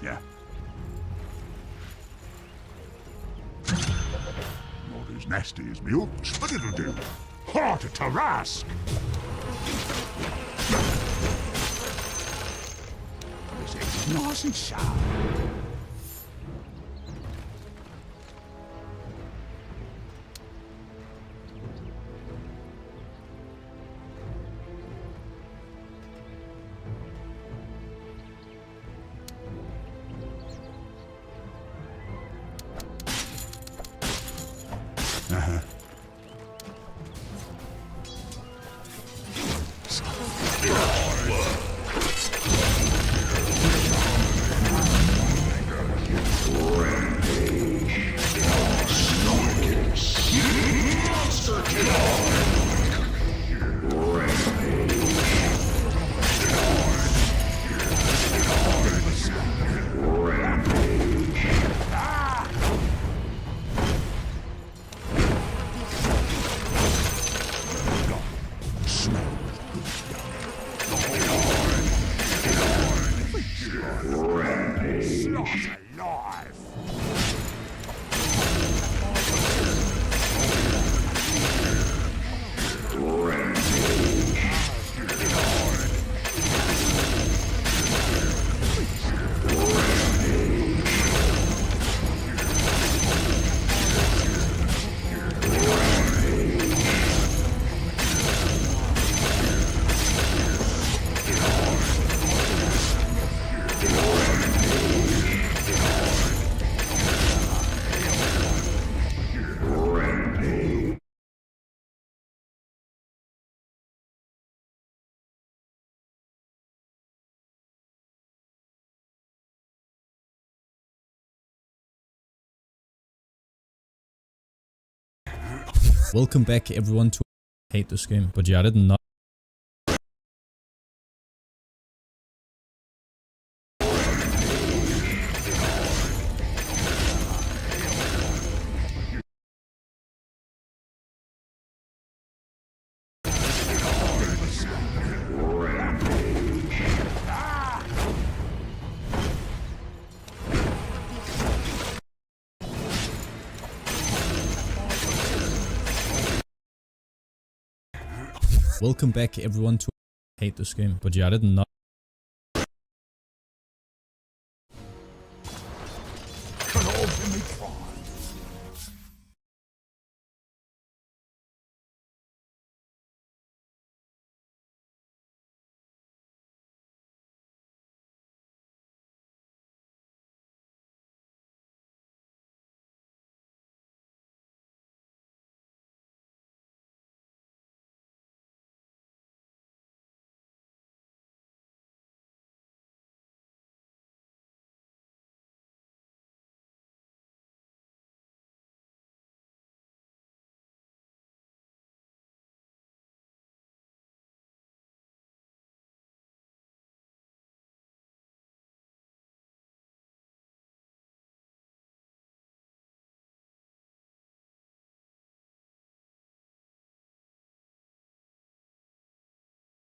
Yeah. Not as nasty as Milk's, but it'll do. Heart of Tarask! This eggs nice and sharp. Welcome back everyone to hate this game, but yeah, I did not. Welcome back everyone to hate this game, but yeah, I did not. Can all give me try.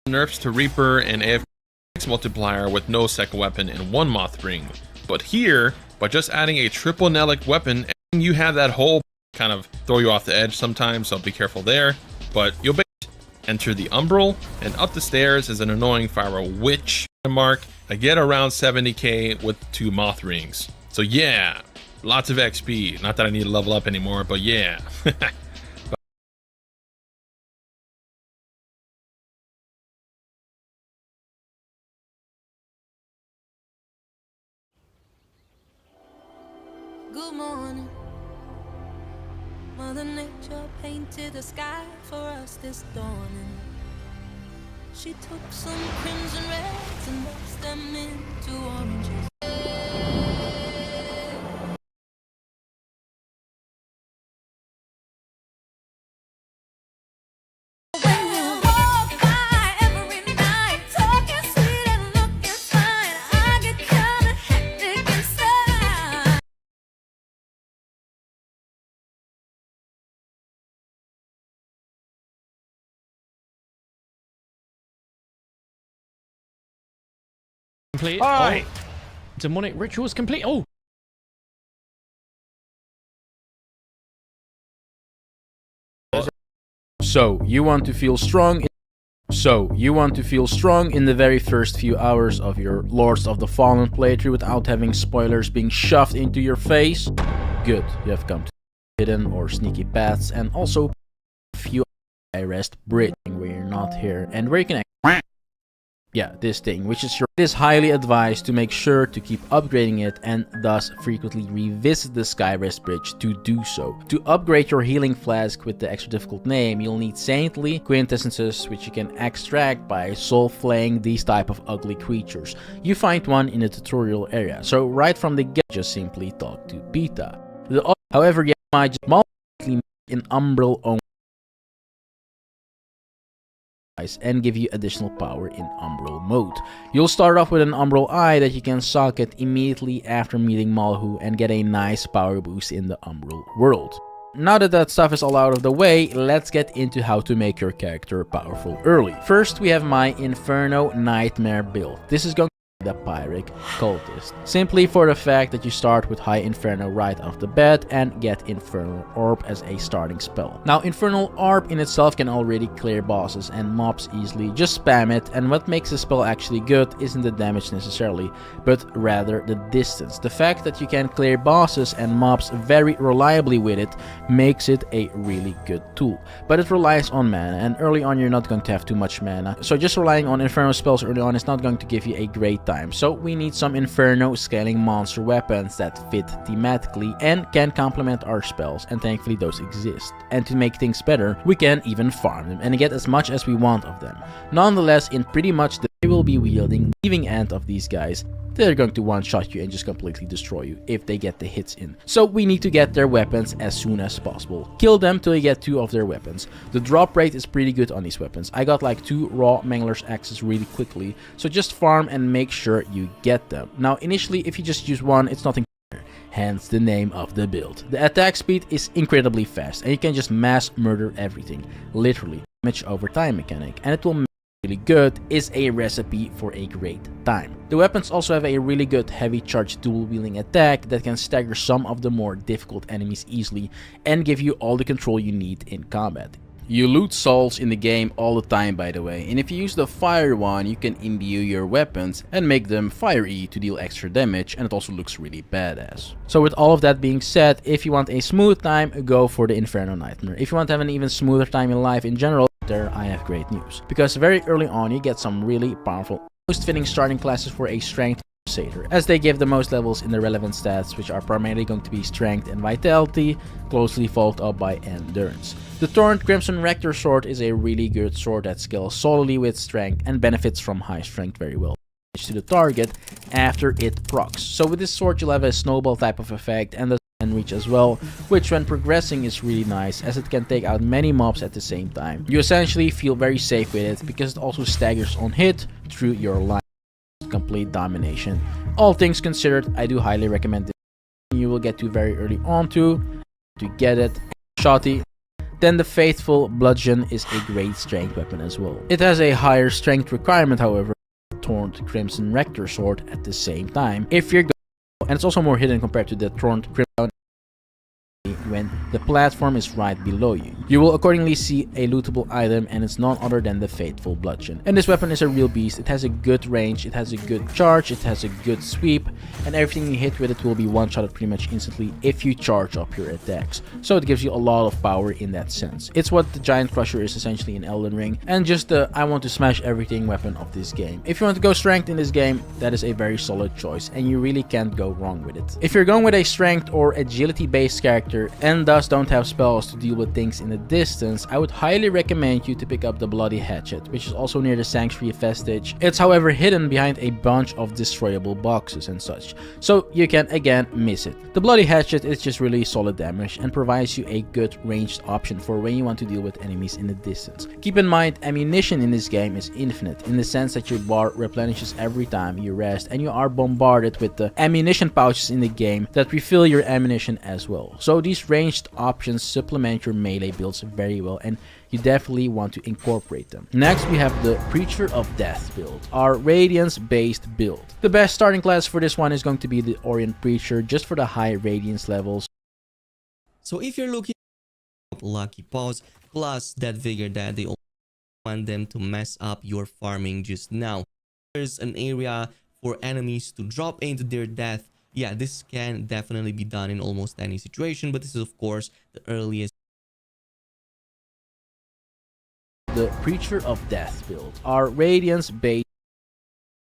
Nerfs to Reaper and AFK multiplier with no second weapon and one Moth Ring. But here, by just adding a triple Nellic weapon, you have that whole kind of throw you off the edge sometimes, so be careful there. But you'll enter the Umbral, and up the stairs is an annoying Fire Witch mark. I get around 70k with 2 Moth Rings. So yeah, lots of XP. Not that I need to level up anymore, but yeah. Good morning. Mother Nature painted the sky for us this dawning. She took some crimson reds and mixed them into oranges. Complete. Hi! Demonic rituals complete. Oh! So, you want to feel strong in the very first few hours of your Lords of the Fallen playthrough without having spoilers being shoved into your face? Good, you have come to hidden or sneaky paths and also a few rest bridge where you're not here and where you can this thing, which is highly advised to make sure to keep upgrading it and thus frequently revisit the Skyrest Bridge to do so. To upgrade your healing flask with the extra difficult name, you'll need saintly quintessences, which you can extract by soul flaying these type of ugly creatures. You find one in the tutorial area, so right from the get, just simply talk to Pita. However, you might just multiply in Umbral only and give you additional power in Umbral mode. You'll start off with an Umbral Eye that you can socket immediately after meeting Malhu and get a nice power boost in the Umbral world. Now that stuff is all out of the way, let's get into how to make your character powerful early. First, we have my Inferno Nightmare build. This is going the Pyric Cultist, simply for the fact that you start with High Inferno right off the bat and get Infernal Orb as a starting spell. Now, Infernal Orb in itself can already clear bosses and mobs easily, just spam it, and what makes the spell actually good isn't the damage necessarily, but rather the distance. The fact that you can clear bosses and mobs very reliably with it makes it a really good tool, but it relies on mana, and early on you're not going to have too much mana, so just relying on Inferno spells early on is not going to give you a great time. So we need some Inferno scaling monster weapons that fit thematically and can complement our spells, and thankfully those exist. And to make things better, we can even farm them and get as much as we want of them. Nonetheless, in pretty much the way we'll be wielding leaving end of these guys, they're going to one-shot you and just completely destroy you if they get the hits in. So we need to get their weapons as soon as possible. Kill them till you get 2 of their weapons. The drop rate is pretty good on these weapons. I got like 2 raw Mangler's axes really quickly, so just farm and make sure you get them. Now initially, if you just use one, it's nothing, hence the name of the build. The attack speed is incredibly fast and you can just mass murder everything, literally. Damage over time mechanic, and it will make really good is a recipe for a great time. The weapons also have a really good heavy charge dual wielding attack that can stagger some of the more difficult enemies easily and give you all the control you need in combat. You loot souls in the game all the time, by the way, and if you use the fire one, you can imbue your weapons and make them fire-y to deal extra damage, and it also looks really badass. So with all of that being said, if you want a smooth time, go for the Inferno Nightmare. If you want to have an even smoother time in life in general, there I have great news, because very early on you get some really powerful, most fitting starting classes for a strength Crusader, as they give the most levels in the relevant stats, which are primarily going to be strength and vitality, closely followed up by endurance. The Torrent Crimson Rector Sword is a really good sword that scales solely with strength and benefits from high strength very well to the target after it procs. So with this sword you'll have a snowball type of effect and the reach as well, which when progressing is really nice as it can take out many mobs at the same time. You essentially feel very safe with it because it also staggers on hit through your line. Complete domination. All things considered, I do highly recommend this. You will get to very early on to get it. Shotty. Then the Faithful Bludgeon is a great strength weapon as well. It has a higher strength requirement, however, Torrent Crimson Rector Sword at the same time. If you're and it's also more hidden compared to the Torrent Crimson when the platform is right below you. You will accordingly see a lootable item, and it's none other than the Faithful Bludgeon. And this weapon is a real beast. It has a good range, it has a good charge, it has a good sweep, and everything you hit with it will be one-shotted pretty much instantly if you charge up your attacks. So it gives you a lot of power in that sense. It's what the Giant Crusher is essentially in Elden Ring, and just the I want to smash everything weapon of this game. If you want to go strength in this game, that is a very solid choice, and you really can't go wrong with it. If you're going with a strength or agility based character and thus don't have spells to deal with things in the distance, I would highly recommend you to pick up the Bloody Hatchet, which is also near the Sanctuary Vestige. It's however hidden behind a bunch of destroyable boxes and such, so you can again miss it. The Bloody Hatchet is just really solid damage and provides you a good ranged option for when you want to deal with enemies in the distance. Keep in mind, ammunition in this game is infinite, in the sense that your bar replenishes every time you rest, and you are bombarded with the ammunition pouches in the game that refill your ammunition as well. So these ranged options supplement your melee builds very well, and you definitely want to incorporate them. Next, we have the Preacher of Death build, our Radiance based build. The best starting class for this one is going to be the Orient Preacher, just for the high Radiance levels. So if you're looking at lucky paws plus that vigor that they want them to mess up your farming just now, there's an area for enemies to drop into their death. Yeah, this can definitely be done in almost any situation, but this is of course the earliest. The Preacher of Death build, our Radiance based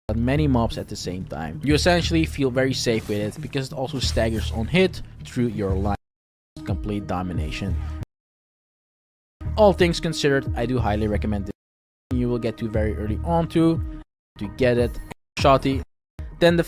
on many mobs at the same time. You essentially feel very safe with it because it also staggers on hit through your line. Complete domination. All things considered, I do highly recommend it. You will get to very early on to get it. Shotty. Then the